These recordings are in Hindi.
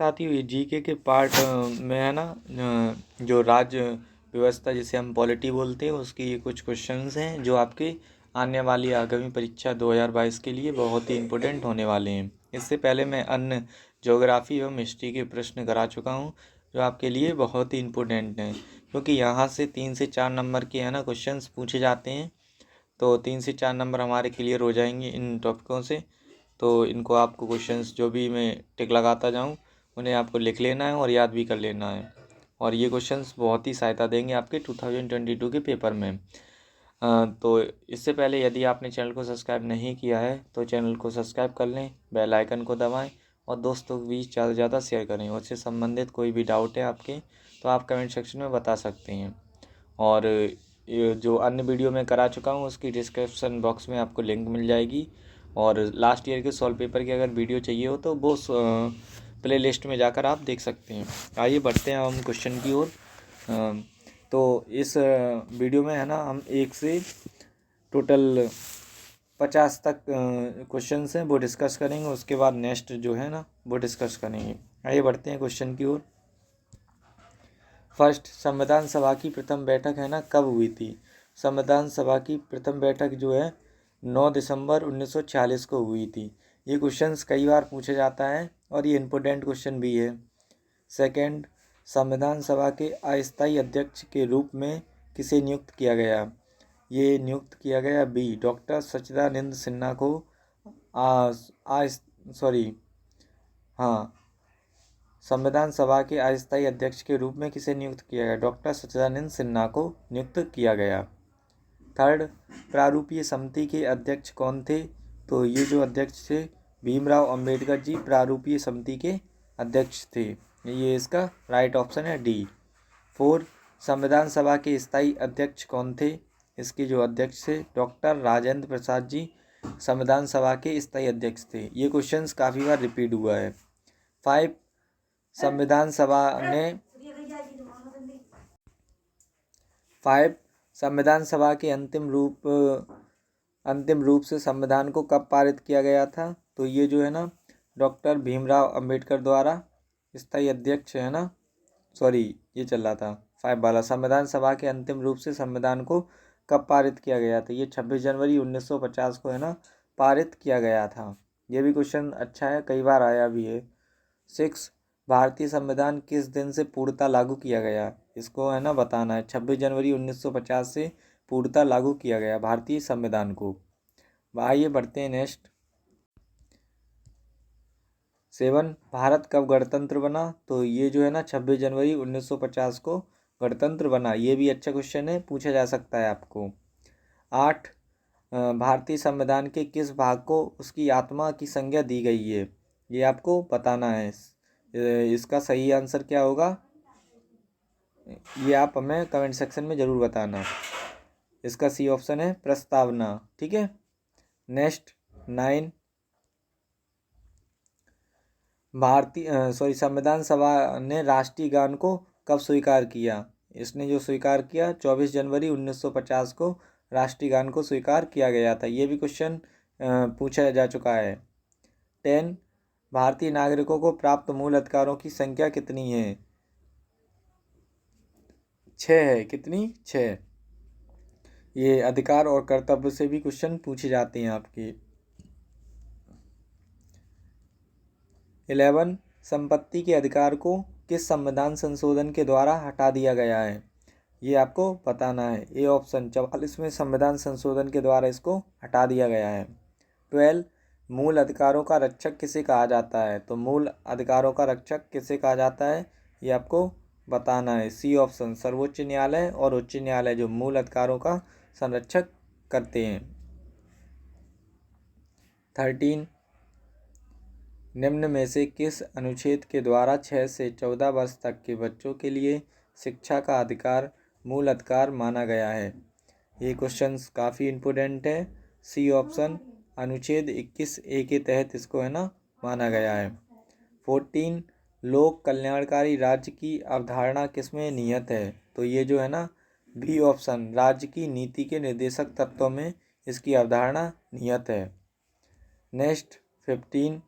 साथियों, ये जीके के पार्ट में है ना, जो राज्य व्यवस्था जिसे हम पॉलिटी बोलते हैं उसकी ये कुछ क्वेश्चंस हैं जो आपके आने वाली आगामी परीक्षा 2022 के लिए बहुत ही इम्पोर्टेंट होने वाले हैं। इससे पहले मैं अन्य ज्योग्राफी एवं हिस्ट्री के प्रश्न करा चुका हूँ जो आपके लिए बहुत ही इम्पोर्टेंट हैं, क्योंकि यहाँ से 3 से 4 नंबर के है ना क्वेश्चंस पूछे जाते हैं। तो 3 से 4 नंबर हमारे क्लियर हो जाएंगे इन टॉपिकों से। तो इनको आपको क्वेश्चंस जो भी मैं टिक लगाता जाऊँ उन्हें आपको लिख लेना है और याद भी कर लेना है, और ये क्वेश्चंस बहुत ही सहायता देंगे आपके 2022 के पेपर में। तो इससे पहले यदि आपने चैनल को सब्सक्राइब नहीं किया है तो चैनल को सब्सक्राइब कर लें, बेल आइकन को दबाएं और दोस्तों के बीच ज़्यादा से ज़्यादा शेयर करें। उससे संबंधित कोई भी डाउट है आपके तो आप कमेंट सेक्शन में बता सकते हैं। और ये जो अन्य वीडियो मैं करा चुका हूँ उसकी डिस्क्रिप्शन बॉक्स में आपको लिंक मिल जाएगी, और लास्ट ईयर के सॉल्व पेपर की अगर वीडियो चाहिए हो तो वो प्ले लिस्ट में जाकर आप देख सकते हैं। आइए बढ़ते हैं हम क्वेश्चन की ओर। तो इस वीडियो में है ना हम 1 से टोटल 50 तक क्वेश्चन हैं वो डिस्कस करेंगे, उसके बाद नेक्स्ट जो है ना वो डिस्कस करेंगे। आइए बढ़ते हैं क्वेश्चन की ओर। फर्स्ट, संविधान सभा की प्रथम बैठक है ना कब हुई थी? संविधान सभा की प्रथम बैठक जो है 9 दिसंबर 1946 को हुई थी। ये क्वेश्चंस कई बार पूछा जाता है और ये इम्पोर्टेंट क्वेश्चन भी है। सेकंड, संविधान सभा के अस्थायी अध्यक्ष के रूप में किसे नियुक्त किया गया? ये नियुक्त किया गया बी, डॉक्टर सच्चिदानंद सिन्हा को। सॉरी, हाँ, संविधान सभा के अस्थायी अध्यक्ष के रूप में किसे नियुक्त किया गया? डॉक्टर सच्चिदानंद सिन्हा को नियुक्त किया गया। थर्ड, प्रारूपीय समिति के अध्यक्ष कौन थे? तो ये जो अध्यक्ष थे भीमराव अंबेडकर जी प्रारूपीय समिति के अध्यक्ष थे। ये इसका राइट ऑप्शन है डी। फोर, संविधान सभा के स्थायी अध्यक्ष कौन थे? इसके जो अध्यक्ष थे डॉक्टर राजेंद्र प्रसाद जी संविधान सभा के स्थायी अध्यक्ष थे। ये क्वेश्चंस काफ़ी बार रिपीट हुआ है। 5, संविधान सभा ने 5 संविधान सभा के अंतिम रूप से संविधान को कब पारित किया गया था? तो ये जो है ना डॉक्टर भीमराव अंबेडकर द्वारा स्थायी अध्यक्ष है ना, सॉरी ये चल रहा था 5 वाला। संविधान सभा के अंतिम रूप से संविधान को कब पारित किया गया था? ये 26 जनवरी 1950 को है ना पारित किया गया था। ये भी क्वेश्चन अच्छा है, कई बार आया भी है। 6, भारतीय संविधान किस दिन से पूर्णतः लागू किया गया? इसको है ना बताना है। 26 जनवरी 1950 से पूर्णतः लागू किया गया भारतीय संविधान को। आइए बढ़ते हैं नेक्स्ट। 7, भारत कब गणतंत्र बना? तो ये जो है ना 26 जनवरी 1950 को गणतंत्र बना। ये भी अच्छा क्वेश्चन है, पूछा जा सकता है आपको। 8, भारतीय संविधान के किस भाग को उसकी आत्मा की संज्ञा दी गई है? ये आपको बताना है। इसका सही आंसर क्या होगा ये आप हमें कमेंट सेक्शन में ज़रूर बताना। इसका सी ऑप्शन है प्रस्तावना। ठीक है। नेक्स्ट 9, संविधान सभा ने राष्ट्रीय गान को कब स्वीकार किया? इसने जो स्वीकार किया 24 जनवरी 1950 को राष्ट्रीय गान को स्वीकार किया गया था। ये भी क्वेश्चन पूछा जा चुका है। 10, भारतीय नागरिकों को प्राप्त मूल अधिकारों की संख्या कितनी है? 6 है। कितनी? 6। ये अधिकार और कर्तव्य से भी क्वेश्चन पूछे जाते हैं आपके। 11, संपत्ति के अधिकार को किस संविधान संशोधन के द्वारा हटा दिया गया है? ये आपको बताना है। ए ऑप्शन 44वें संविधान संशोधन के द्वारा इसको हटा दिया गया है। 12, मूल अधिकारों का रक्षक किसे कहा जाता है? तो मूल अधिकारों का रक्षक किसे कहा जाता है ये आपको बताना है। सी ऑप्शन सर्वोच्च न्यायालय और उच्च न्यायालय जो मूल अधिकारों का संरक्षक करते हैं। 13, निम्न में से किस अनुच्छेद के द्वारा 6 से 14 वर्ष तक के बच्चों के लिए शिक्षा का अधिकार मूल अधिकार माना गया है? ये क्वेश्चंस काफ़ी इम्पोर्टेंट है। सी ऑप्शन अनुच्छेद 21A के तहत इसको है ना माना गया है। 14, लोक कल्याणकारी राज्य की अवधारणा किसमें निहित है? तो ये जो है ना बी ऑप्शन राज्य की नीति के निर्देशक तत्वों में इसकी अवधारणा निहित है। नेक्स्ट 15,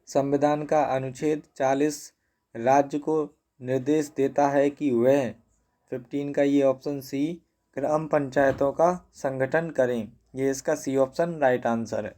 संविधान का अनुच्छेद 40 राज्य को निर्देश देता है कि वह 15 का ये ऑप्शन सी ग्राम पंचायतों का संगठन करें। ये इसका सी ऑप्शन राइट आंसर है।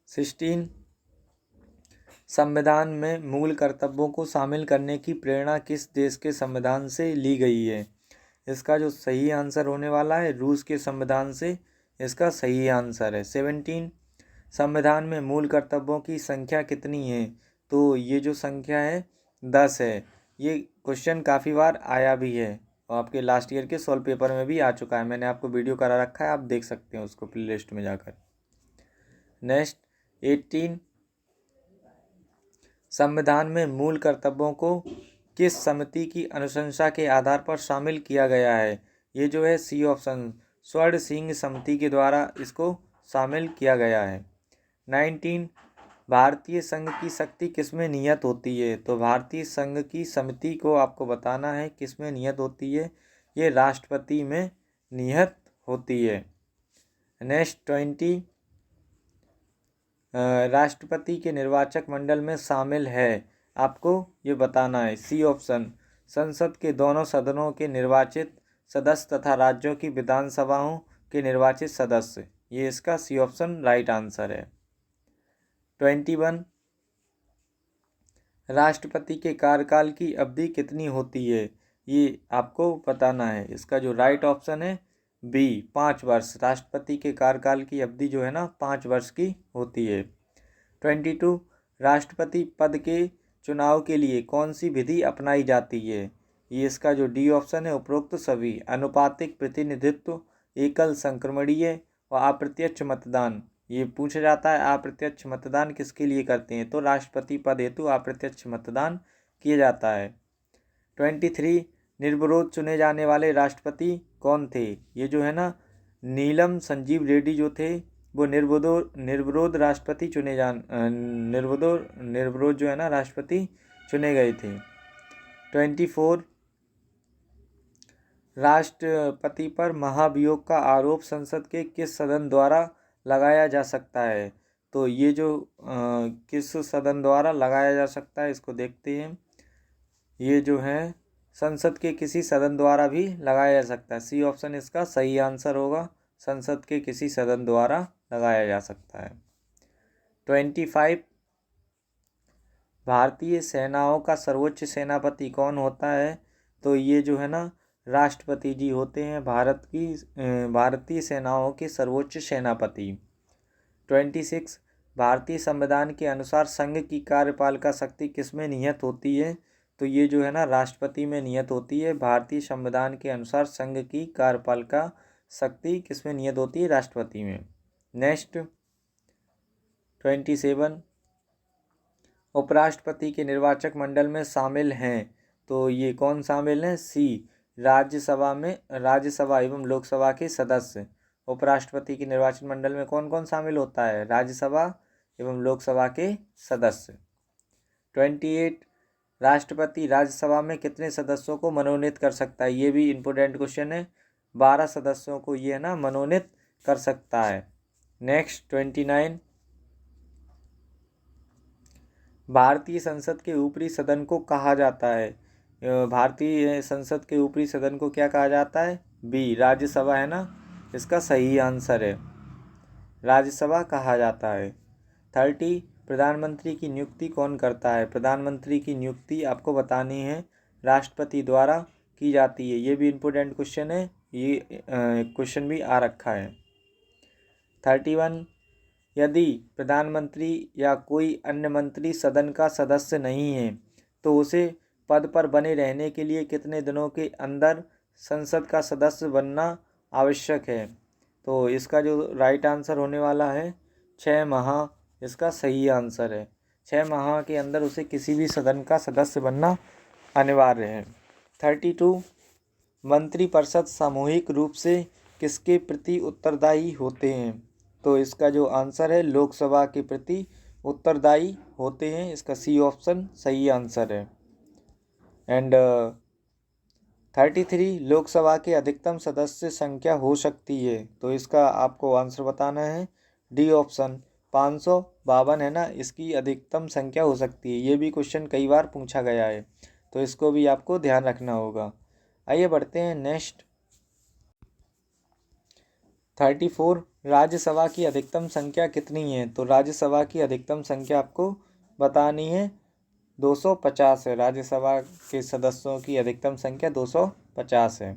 16 संविधान में मूल कर्तव्यों को शामिल करने की प्रेरणा किस देश के संविधान से ली गई है? इसका जो सही आंसर होने वाला है रूस के संविधान से इसका सही आंसर है। 17 संविधान में मूल कर्तव्यों की संख्या कितनी है? तो ये जो संख्या है 10 है। ये क्वेश्चन काफ़ी बार आया भी है और आपके लास्ट ईयर के सॉल्व पेपर में भी आ चुका है। मैंने आपको वीडियो करा रखा है, आप देख सकते हैं उसको प्ले लिस्ट में जाकर। नेक्स्ट 18 संविधान में मूल कर्तव्यों को किस समिति की अनुशंसा के आधार पर शामिल किया गया है? ये जो है सी ऑप्शन स्वर्ण सिंह समिति के द्वारा इसको शामिल किया गया है। 19 भारतीय संघ की शक्ति किसमें निहित होती है? तो भारतीय संघ की समिति को आपको बताना है किसमें निहित होती है। ये राष्ट्रपति में निहित होती है। नेक्स्ट 20 राष्ट्रपति के निर्वाचक मंडल में शामिल है, आपको ये बताना है। सी ऑप्शन संसद के दोनों सदनों के निर्वाचित सदस्य तथा राज्यों की विधानसभाओं के निर्वाचित सदस्य। ये इसका सी ऑप्शन राइट आंसर है। 21 राष्ट्रपति के कार्यकाल की अवधि कितनी होती है? ये आपको बताना है। इसका जो राइट ऑप्शन है बी 5 वर्ष। राष्ट्रपति के कार्यकाल की अवधि जो है ना 5 वर्ष की होती है। 22 राष्ट्रपति पद के चुनाव के लिए कौन सी विधि अपनाई जाती है? ये इसका जो डी ऑप्शन है उपरोक्त सभी। अनुपातिक प्रतिनिधित्व, एकल संक्रमणीय व अप्रत्यक्ष मतदान। ये पूछा जाता है अप्रत्यक्ष मतदान किसके लिए करते हैं? तो राष्ट्रपति पद हेतु अप्रत्यक्ष मतदान किया जाता है। 23 निर्विरोध चुने जाने वाले राष्ट्रपति कौन थे? ये जो है ना नीलम संजीव रेड्डी जो थे वो निर्विरोध राष्ट्रपति निर्विरोध जो है ना राष्ट्रपति चुने गए थे। 24 राष्ट्रपति पर महाभियोग का आरोप संसद के किस सदन द्वारा लगाया जा सकता है? तो ये जो किस सदन द्वारा लगाया जा सकता है इसको देखते हैं। ये जो है संसद के किसी सदन द्वारा भी लगाया जा सकता है। सी ऑप्शन इसका सही आंसर होगा। संसद के किसी सदन द्वारा लगाया जा सकता है। 25 भारतीय सेनाओं का सर्वोच्च सेनापति कौन होता है? तो ये जो है ना राष्ट्रपति जी होते हैं भारतीय सेनाओं के सर्वोच्च सेनापति। 26 भारतीय संविधान के अनुसार संघ की कार्यपालिका शक्ति किसमें निहित होती है? तो ये जो है ना राष्ट्रपति में निहित होती है। भारतीय संविधान के अनुसार संघ की कार्यपालिका शक्ति किसमें निहित होती है? राष्ट्रपति में। नेक्स्ट 27 उपराष्ट्रपति के निर्वाचक मंडल में शामिल हैं, तो ये कौन शामिल हैं? सी राज्यसभा एवं लोकसभा के सदस्य। उपराष्ट्रपति के निर्वाचन मंडल में कौन कौन शामिल होता है? राज्यसभा एवं लोकसभा के सदस्य। 28 राष्ट्रपति राज्यसभा में कितने सदस्यों को मनोनीत कर सकता है? ये भी इम्पोर्टेंट क्वेश्चन है। 12 सदस्यों को ये ना मनोनीत कर सकता है। नेक्स्ट 29 भारतीय संसद के ऊपरी सदन को कहा जाता है। भारतीय संसद के ऊपरी सदन को क्या कहा जाता है? बी राज्यसभा है ना, इसका सही आंसर है। राज्यसभा कहा जाता है। 30 प्रधानमंत्री की नियुक्ति कौन करता है? प्रधानमंत्री की नियुक्ति आपको बतानी है राष्ट्रपति द्वारा की जाती है। ये भी इम्पोर्टेंट क्वेश्चन है, ये क्वेश्चन भी आ रखा है। 31 यदि प्रधानमंत्री या कोई अन्य मंत्री सदन का सदस्य नहीं है तो उसे पद पर बने रहने के लिए कितने दिनों के अंदर संसद का सदस्य बनना आवश्यक है? तो इसका जो राइट आंसर होने वाला है 6 माह, इसका सही आंसर है। 6 माह के अंदर उसे किसी भी सदन का सदस्य बनना अनिवार्य है। 32 मंत्रिपरिषद सामूहिक रूप से किसके प्रति उत्तरदायी होते हैं? तो इसका जो आंसर है लोकसभा के प्रति उत्तरदायी होते हैं। इसका सी ऑप्शन सही आंसर है। एंड 33 लोकसभा के अधिकतम सदस्य संख्या हो सकती है, तो इसका आपको आंसर बताना है डी ऑप्शन 500 52 है ना, इसकी अधिकतम संख्या हो सकती है। ये भी क्वेश्चन कई बार पूछा गया है, तो इसको भी आपको ध्यान रखना होगा। आइए बढ़ते हैं नेक्स्ट। 34, राज्यसभा की अधिकतम संख्या कितनी है? तो राज्यसभा की अधिकतम संख्या आपको बतानी है, 250 है। राज्यसभा के सदस्यों की अधिकतम संख्या 250 है।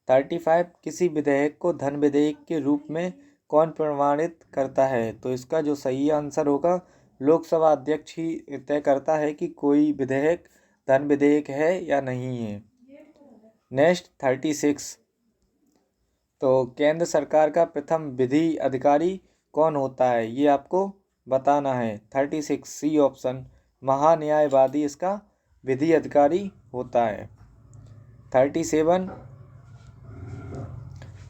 35, किसी विधेयक को धन विधेयक के रूप में कौन प्रमाणित करता है? तो इसका जो सही आंसर होगा, लोकसभा अध्यक्ष ही तय करता है कि कोई विधेयक धन विधेयक है या नहीं है। नेक्स्ट 36, तो केंद्र सरकार का प्रथम विधि अधिकारी कौन होता है? ये आपको बताना है। 36 सी ऑप्शन, महान्यायवादी इसका विधि अधिकारी होता है। 37,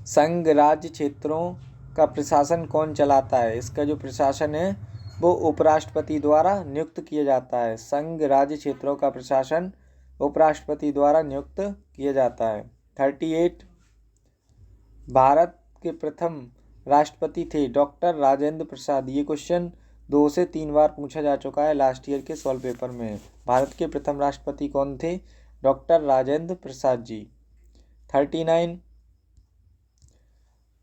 संघ राज्य क्षेत्रों का प्रशासन कौन चलाता है? इसका जो प्रशासन है वो उपराष्ट्रपति द्वारा नियुक्त किया जाता है। संघ राज्य क्षेत्रों का प्रशासन उपराष्ट्रपति द्वारा नियुक्त किया जाता है। 38, भारत के प्रथम राष्ट्रपति थे डॉक्टर राजेंद्र प्रसाद। ये क्वेश्चन 2 से 3 बार पूछा जा चुका है, लास्ट ईयर के सॉल्व पेपर में। भारत के प्रथम राष्ट्रपति कौन थे? डॉक्टर राजेंद्र प्रसाद जी। 39,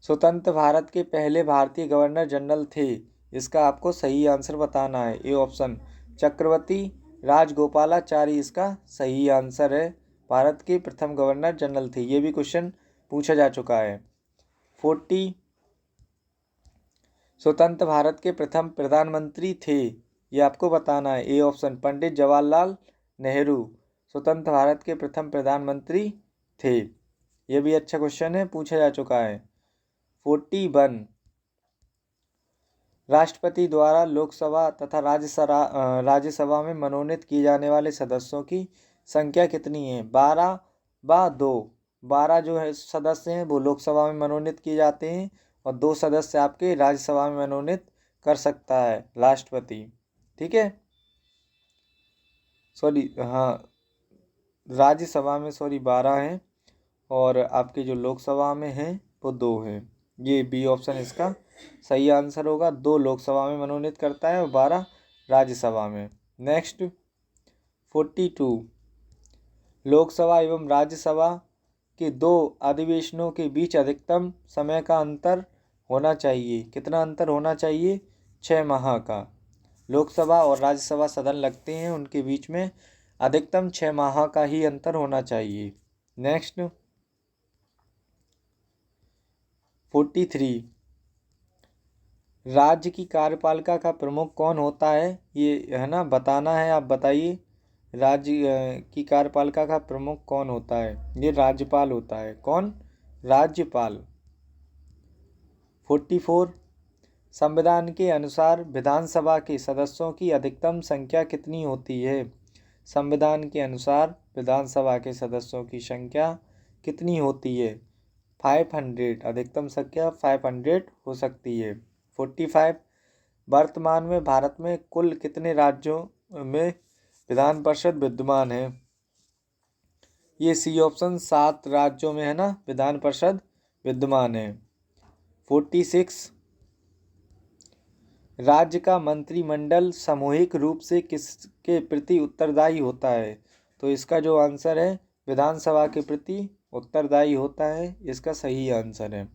स्वतंत्र भारत के पहले भारतीय गवर्नर जनरल थे। इसका आपको सही आंसर बताना है। ए ऑप्शन, चक्रवर्ती राजगोपालाचारी इसका सही आंसर है। भारत के प्रथम गवर्नर जनरल थे। ये भी क्वेश्चन पूछा जा चुका है। 40, स्वतंत्र भारत के प्रथम प्रधानमंत्री थे। ये आपको बताना है। ए ऑप्शन, पंडित जवाहरलाल नेहरू स्वतंत्र भारत के प्रथम प्रधानमंत्री थे। ये भी अच्छा क्वेश्चन है, पूछा जा चुका है। 41, राष्ट्रपति द्वारा लोकसभा तथा राज्यसभा में मनोनीत किए जाने वाले सदस्यों की संख्या कितनी है? 12/2। 12 जो है सदस्य हैं वो लोकसभा में मनोनीत किए जाते हैं और 2 सदस्य आपके राज्यसभा में मनोनीत कर सकता है राष्ट्रपति। ठीक है, सॉरी, हाँ, राज्यसभा में 12 हैं और आपके जो लोकसभा में हैं वो 2 हैं। ये बी ऑप्शन इसका सही आंसर होगा। 2 लोकसभा में मनोनीत करता है और 12 राज्यसभा में। नेक्स्ट 42, लोकसभा एवं राज्यसभा के 2 अधिवेशनों के बीच अधिकतम समय का अंतर होना चाहिए। कितना अंतर होना चाहिए? 6 माह का। लोकसभा और राज्यसभा सदन लगते हैं, उनके बीच में अधिकतम 6 माह का ही अंतर होना चाहिए। नेक्स्ट 43, राज्य की कार्यपालिका का प्रमुख कौन होता है? ये है ना, बताना है। आप बताइए, राज्य की कार्यपालिका का प्रमुख कौन होता है? ये राज्यपाल होता है। कौन? राज्यपाल। 44, संविधान के अनुसार विधानसभा के सदस्यों की अधिकतम संख्या कितनी होती है? संविधान के अनुसार विधानसभा के सदस्यों की संख्या कितनी होती है? 500। अधिकतम संख्या 500 हो सकती है। 45, वर्तमान में भारत में कुल कितने राज्यों में विधान परिषद विद्यमान है? ये सी ऑप्शन, 7 राज्यों में है ना विधान परिषद विद्यमान है। 46, राज्य का मंत्रिमंडल सामूहिक रूप से किसके प्रति उत्तरदायी होता है? तो इसका जो आंसर है, विधानसभा के प्रति उत्तरदायी होता है। इसका सही आंसर है।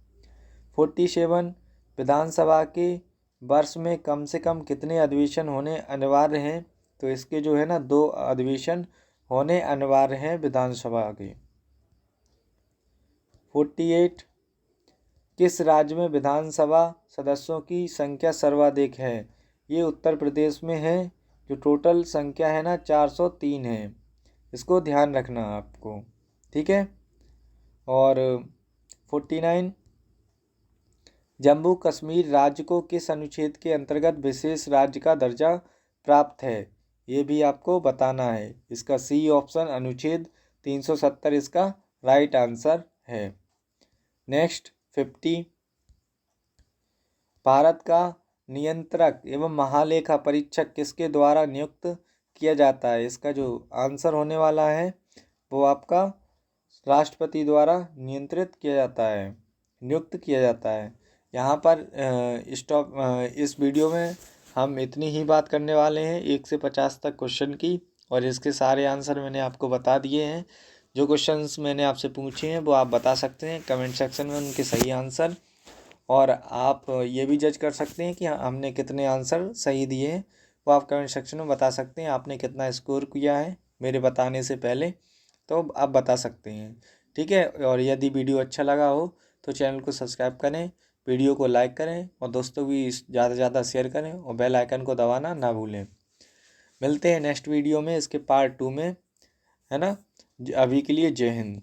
47, विधानसभा के वर्ष में कम से कम कितने अधिवेशन होने अनिवार्य हैं? तो इसके जो है ना 2 अधिवेशन होने अनिवार्य हैं विधानसभा के। 48, किस राज्य में विधानसभा सदस्यों की संख्या सर्वाधिक है? ये उत्तर प्रदेश में है। जो टोटल संख्या है ना 403 है। इसको ध्यान रखना आपको, ठीक है। और 49, जम्मू कश्मीर राज्य को किस अनुच्छेद के अंतर्गत विशेष राज्य का दर्जा प्राप्त है? ये भी आपको बताना है। इसका सी ऑप्शन, अनुच्छेद 370 इसका राइट आंसर है। नेक्स्ट 50, भारत का नियंत्रक एवं महालेखा परीक्षक किसके द्वारा नियुक्त किया जाता है? इसका जो आंसर होने वाला है वो आपका राष्ट्रपति द्वारा नियंत्रित किया जाता है, नियुक्त किया जाता है। यहाँ पर स्टॉप, इस वीडियो में हम इतनी ही बात करने वाले हैं 1 से 50 तक क्वेश्चन की, और इसके सारे आंसर मैंने आपको बता दिए हैं। जो क्वेश्चंस मैंने आपसे पूछे हैं वो आप बता सकते हैं कमेंट सेक्शन में उनके सही आंसर, और आप ये भी जज कर सकते हैं कि हमने कितने आंसर सही दिए हैं, वो आप कमेंट सेक्शन में बता सकते हैं। आपने कितना स्कोर किया है मेरे बताने से पहले, तो आप बता सकते हैं। ठीक है, और यदि वीडियो अच्छा लगा हो तो चैनल को सब्सक्राइब करें, वीडियो को लाइक करें और दोस्तों भी ज़्यादा से ज़्यादा शेयर करें, और बेल आइकन को दबाना ना भूलें। मिलते हैं नेक्स्ट वीडियो में इसके पार्ट 2 में, है ना। अभी के लिए जय हिंद।